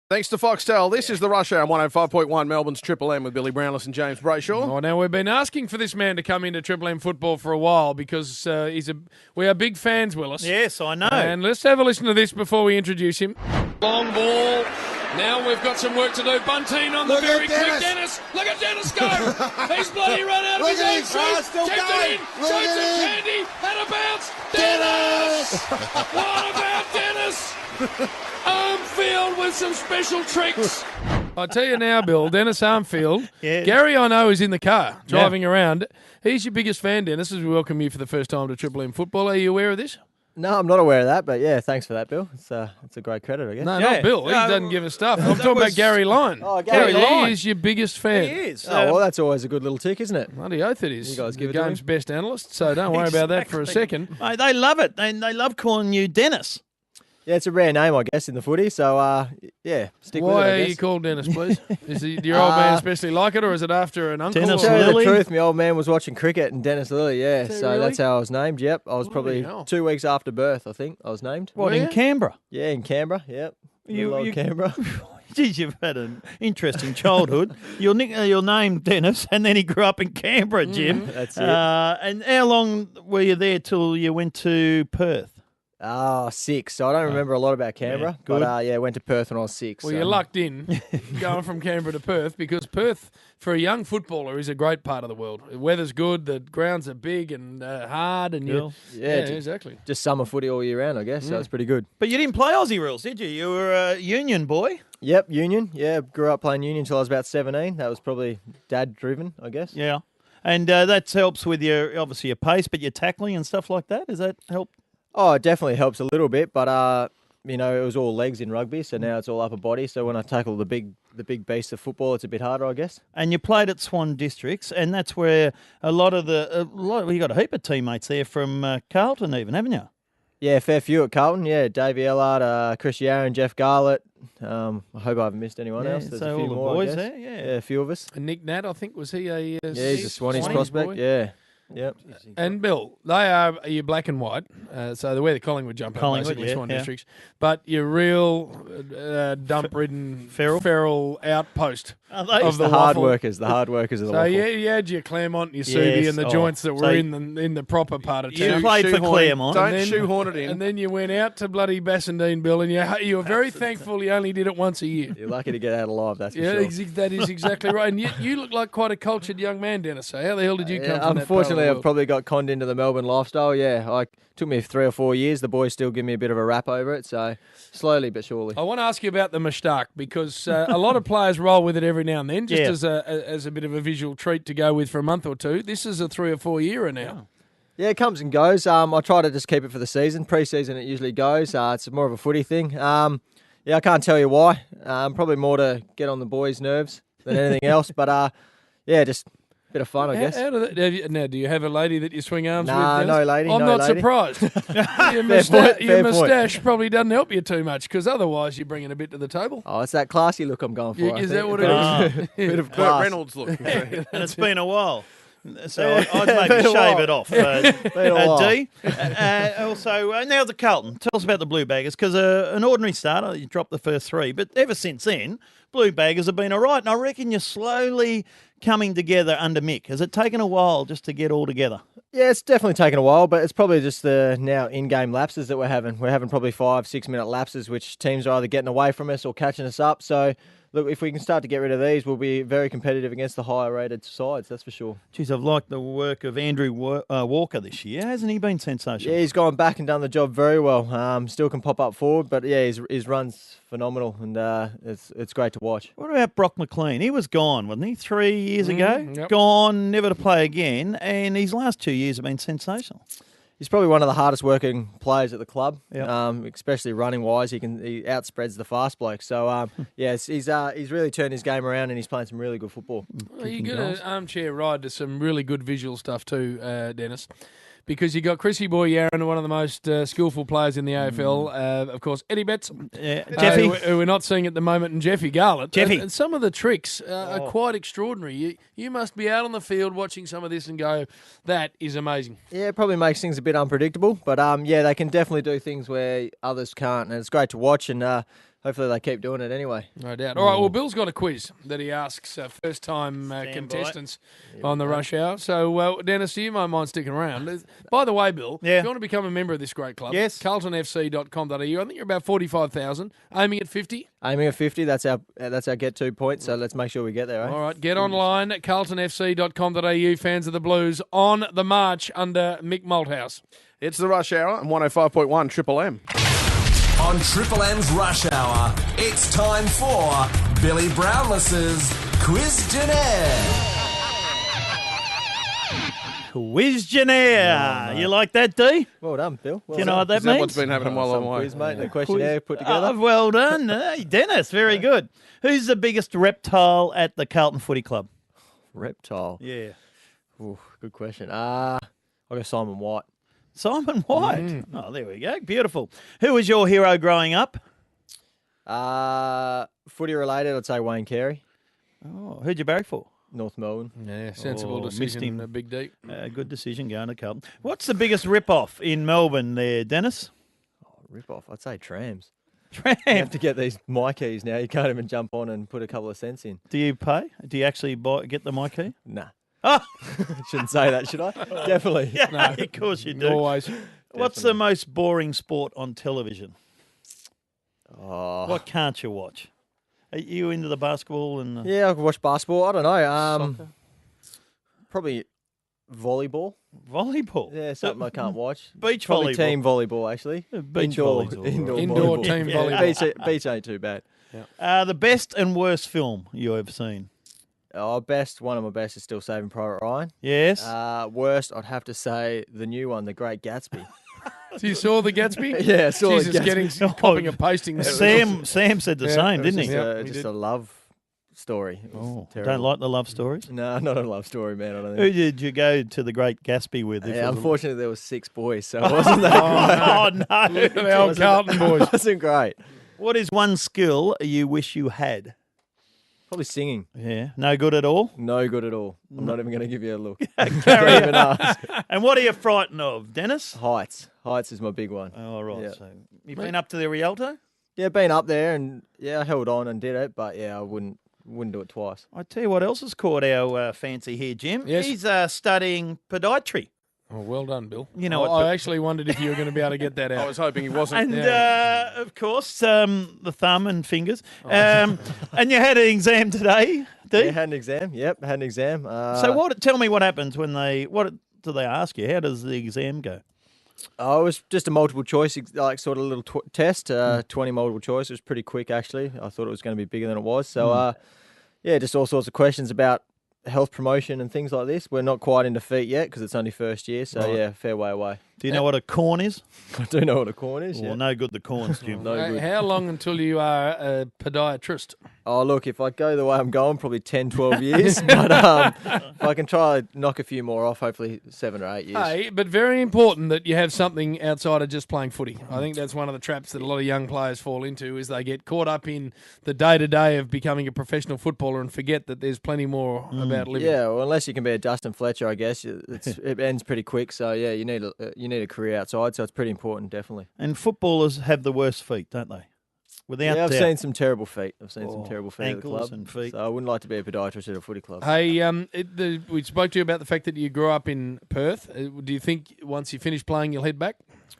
Thanks to Foxtel, this is the Rush Hour on 105.1 Melbourne's Triple M with Billy Brownless and James Brayshaw. Well, now we've been asking for this man to come into Triple M football for a while because we are big fans, Willis. Yes, I know. And let's have a listen to this before we introduce him. Long ball. Now we've got some work to do. Bunteen on the very quick Dennis. Look at Dennis go. He's bloody run out of his own shoes. Tipped it in. Shoots it. Candy. Had a bounce. Dennis. What about Dennis? Armfield with some special tricks. I tell you now, Bill, Dennis Armfield. Yeah. Gary, I know, is in the car driving around. He's your biggest fan, Dennis, as we welcome you for the first time to Triple M football. Are you aware of this? No, I'm not aware of that, but yeah, thanks for that, Bill. It's a great credit, I guess. No, Yeah. not Bill. He No, doesn't give us stuff. I'm talking about Gary Lyon. Oh, Gary Lyon. He is your biggest fan. He is. Oh, well, that's always a good little tick, isn't it? Bloody oath it is. You guys give the it to game's him? best analyst, so don't worry about that for a second. Mate, they love it. They love calling you Dennis. Yeah, it's a rare name, I guess, in the footy. So, yeah, stick with it, Why I are guess. you called Dennis, please? Is your old man especially like it, or is it after an uncle? Dennis To tell you Lilly? the truth, my old man was watching cricket and Dennis Lilly, yeah. Is he So really? that's how I was named, yep. I was probably hell. 2 weeks after birth, I think, I was named. What, Where? in Canberra? Yeah, in Canberra, yep. You- Little old you- Canberra. Geez, you've had an interesting childhood. Your name, Dennis, and then he grew up in Canberra, Jim. That's it. And how long were you there till you went to Perth? 6. So I don't remember a lot about Canberra, Yeah, good. but went to Perth when I was 6. Well, so. you're lucked in going from Canberra to Perth because Perth, for a young footballer, is a great part of the world. The weather's good, the grounds are big and hard, and Cool. Yeah, exactly. just summer footy all year round, I guess. So it's pretty good. But you didn't play Aussie rules, did you? You were a union boy. Yep, Union. Yeah, grew up playing Union until I was about 17. That was probably dad-driven, I guess. Yeah. And that helps with obviously your pace, but your tackling and stuff like that. Does that help? Oh, it definitely helps a little bit, but it was all legs in rugby, so now it's all upper body. So when I tackle the big beast of football, it's a bit harder, I guess. And you played at Swan Districts, and that's where you got a heap of teammates there from Carlton, even, haven't you? Yeah, fair few at Carlton. Yeah, Davey Ellard, Chris Yarran, Jeff Garlett. I hope I haven't missed anyone else. There's so a few all the more, boys I guess. there, yeah. Yeah, a few of us. And Nick Nat, I think, was he a Yeah, he's a Swannies Swannies prospect. boy? Yeah. Yep. And Bill, they are your black and white, so they wear the Collingwood jumper, Collingwood, basically yeah, Swan yeah. Districts. But your real dump-ridden feral outpost Are they? of The the hard waffle. workers. The hard workers of the So waffle. yeah, you had your Claremont, your Subi, Yes. and the Oh. joints that So were in the proper part of You town. played for Shoehorn- Claremont. Don't then- shoehorn it in. And then you went out to bloody Bassendean, Bill, and you were very thankful you only did it once a year. You're lucky to get out alive, that's for Yeah, sure. that is exactly right. And you look like quite a cultured young man, Dennis. So how the hell did you come Yeah, from unfortunately, that I've probably got conned into the Melbourne lifestyle. Yeah, took me 3 or 4 years. The boys still give me a bit of a rap over it, so slowly but surely. I want to ask you about the moustache because a lot of players roll with it every now and then, just Yeah. as a bit of a visual treat to go with for a month or two. This is a 3 or 4 yearer now. Yeah, it comes and goes. I try to just keep it for the season. Pre-season, it usually goes. It's more of a footy thing. Yeah, I can't tell you why. Probably more to get on the boys' nerves than anything else. But yeah, just a bit of fun, I guess. Now, do you have a lady that you swing arms Nah, with? Dennis? no lady, I'm no not lady. surprised. your point, moustache fair point. probably doesn't help you too much because otherwise you're bringing a bit to the table. Oh, it's that classy look I'm going for. I Is think. that what A it bit is? of- Bit of Burt class. Reynolds look. And it's been a while. So I'd Been maybe a shave while. it off. a while. D. Also, now the Carlton. Tell us about the Blue Baggers, because an ordinary starter, you dropped the first 3, but ever since then, Blue Baggers have been all right, and I reckon you're slowly coming together under Mick. Has it taken a while just to get all together? Yeah, it's definitely taken a while, but it's probably just the now in-game lapses that we're having. We're having probably 5-6 minute lapses, which teams are either getting away from us or catching us up. So, look, if we can start to get rid of these, we'll be very competitive against the higher-rated sides, that's for sure. Geez, I've liked the work of Andrew Walker this year. Hasn't he been sensational? Yeah, he's gone back and done the job very well. Still can pop up forward, but yeah, his run's phenomenal, and it's great to watch. What about Brock McLean? He was gone, wasn't he, 3 years ago? yep. Gone, never to play again, and his last 2 years have been sensational. He's probably one of the hardest working players at the club, Yep. especially running wise. He outspreads the fast bloke. So yes, he's really turned his game around and he's playing some really good football. Well, you got an armchair ride to some really good visual stuff too, Dennis. Because you got Chrissy Boy Yarran, one of the most skillful players in the AFL. Of course, Eddie Betts, Jeffy. who we're not seeing at the moment, and Jeffy Garlett. Jeffy. And some of the tricks are quite extraordinary. You must be out on the field watching some of this and go, that is amazing. Yeah, it probably makes things a bit unpredictable, but yeah, they can definitely do things where others can't, and it's great to watch. And hopefully they keep doing it anyway. No doubt. All right, well, Bill's got a quiz that he asks first-time contestants on the rush hour. So, Dennis, you might mind sticking around. By the way, Bill, if you want to become a member of this great club, yes, carltonfc.com.au. I think you're about 45,000, aiming at 50. Aiming at 50, that's our get 2 points, so let's make sure we get there, eh? All right, get online at carltonfc.com.au, fans of the Blues, on the march under Mick Malthouse. It's the Rush Hour on 105.1 Triple M. On Triple M's Rush Hour, it's time for Billy Brownless's Questionnaire. Questionnaire. You like that, D? Well done, Bill. Do you know what that Is means? that what's been happening while I'm away? Quiz, mate, and a questionnaire put together. Oh, well done. Hey, Dennis, very good. Who's the biggest reptile at the Carlton Footy Club? Reptile. Yeah. Ooh, good question. I'll go Simon White. Simon White. Oh, there we go. Beautiful. Who was your hero growing up? Footy related, I'd say Wayne Carey, Oh, who'd you barrack for? North Melbourne. Yeah, sensible missed decision, him. Big Deep. Good decision going to Carlton. What's the biggest rip-off in Melbourne there, Dennis? Rip off. I'd say trams. Tram. You have to get these My Keys now. You can't even jump on and put a couple of cents in. Do you pay? Do you actually get the My Key? Nah. Oh, Shouldn't say that, should I? Definitely. yeah, of course you do. Always. What's the most boring sport on television? Oh. What can't you watch? Are you into the basketball and Yeah, I could watch basketball. I don't know. Probably volleyball. volleyball? Yeah, something I can't watch. Beach Probably volleyball. team volleyball, actually. Beach Indoor volleyball. Indoor volleyball. team Yeah. volleyball. Beach ain't too bad. The best and worst film you ever seen? One of my best is still Saving Private Ryan. Yes. Worst, I'd have to say the new one, The Great Gatsby. So you saw the Gatsby? Yeah, I saw Jesus, the Gatsby. getting copying and pasting. that. Sam said the same, didn't he? Just a love story. It was Oh, terrible. don't like the love stories. No, not a love story, man. I don't Who think. did you go to the Great Gatsby with? if it Yeah, was- unfortunately, there was 6 boys, so it wasn't that great. Oh no! The old Carlton boys. It wasn't great. What is one skill you wish you had? Probably singing. Yeah, no good at all. No good at all. I'm not even going to give you a look. Carry Don't even ask. And what are you frightened of, Dennis? Heights. Heights is my big one. Oh right. Yeah. So you've been up to the Rialto? Yeah, been up there and I held on and did it, but I wouldn't do it twice. I tell you what else has caught our fancy here, Jim. Yes. He's studying podiatry. Oh, well done, Bill. You know I, what- I actually wondered if you were going to be able to get that out. I was hoping he wasn't. And of course, the thumb and fingers. And you had an exam today, D. Yeah, had an exam. Yep, had an exam. So tell me what happens when what do they ask you? How does the exam go? Oh, it was just a multiple choice, like sort of little test, 20 multiple choice. It was pretty quick, actually. I thought it was going to be bigger than it was. So, just all sorts of questions about health promotion and things like this. We're not quite into feet yet because it's only first year. So, Right. fair way away. Do you know what a corn is? I do know what a corn is. Well, Yeah. no good the corns, Jim. No good. How long until you are a podiatrist? Oh, look, if I go the way I'm going, probably 10, 12 years. But if I can try knock a few more off, hopefully 7 or 8 years. Hey, but very important that you have something outside of just playing footy. I think that's one of the traps that a lot of young players fall into is they get caught up in the day-to-day of becoming a professional footballer and forget that there's plenty more about living. Yeah, well, unless you can be a Dustin Fletcher, I guess it ends pretty quick. So you need a career outside. So it's pretty important, definitely. And footballers have the worst feet, don't they? Without I've doubt. seen some terrible feet. At the ankles club. and feet. So I wouldn't like to be a podiatrist at a footy club. Hey, we spoke to you about the fact that you grew up in Perth. Do you think once you finish playing, you'll head back?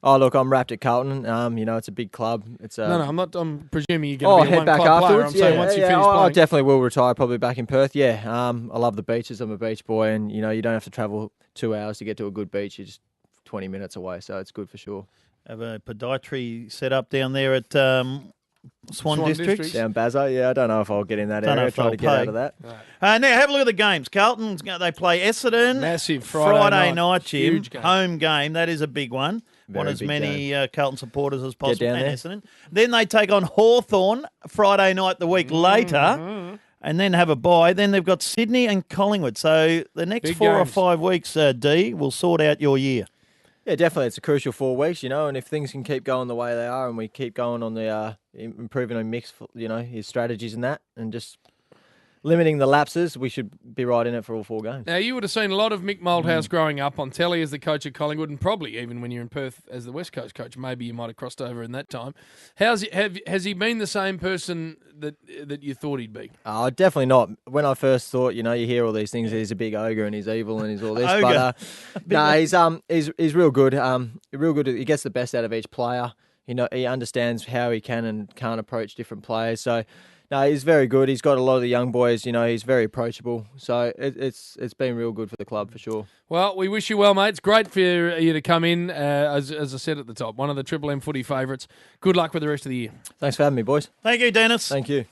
Oh, look, I'm wrapped at Carlton. It's a big club. It's No, I'm not. I'm presuming you're going to be a head back one-club player. afterwards. I'm saying once you finish I playing. definitely will retire probably back in Perth. Yeah, I love the beaches. I'm a beach boy, and you don't have to travel 2 hours to get to a good beach. You're just 20 minutes away, so it's good for sure. Have a podiatry set up down there at Swan District. District. Down Bazzo, I don't know if I'll get in that Don't know area. if Trying to they'll get pay. out of that. Now, have a look at the games. Carlton, they play Essendon. Massive Friday night, Jim. huge game. Home game. That is a big one. Want Very as big many Carlton supporters as possible. down And there. Essendon. Then they take on Hawthorn Friday night the week later. And then have a bye. Then they've got Sydney and Collingwood. So the next Big 4 or games. 5 weeks, D, will sort out your year. Yeah, definitely. It's a crucial 4 weeks, and if things can keep going the way they are and we keep going on the improving on mix, his strategies and that, and just limiting the lapses, we should be right in it for all 4 games. Now, you would have seen a lot of Mick Moldhouse growing up on telly as the coach at Collingwood, and probably even when you're in Perth as the West Coast coach. Maybe you might have crossed over in that time. Has he been the same person that you thought he'd be? Oh, definitely not. When I first thought, you hear all these things, he's a big ogre and he's evil and he's all this. But no, he's real good. Real good. He gets the best out of each player. He understands how he can and can't approach different players. So, no, he's very good. He's got a lot of the young boys. He's very approachable. So it's been real good for the club for sure. Well, we wish you well, mate. It's great for you to come in, as I said at the top, one of the Triple M footy favourites. Good luck with the rest of the year. Thanks for having me, boys. Thank you, Dennis. Thank you.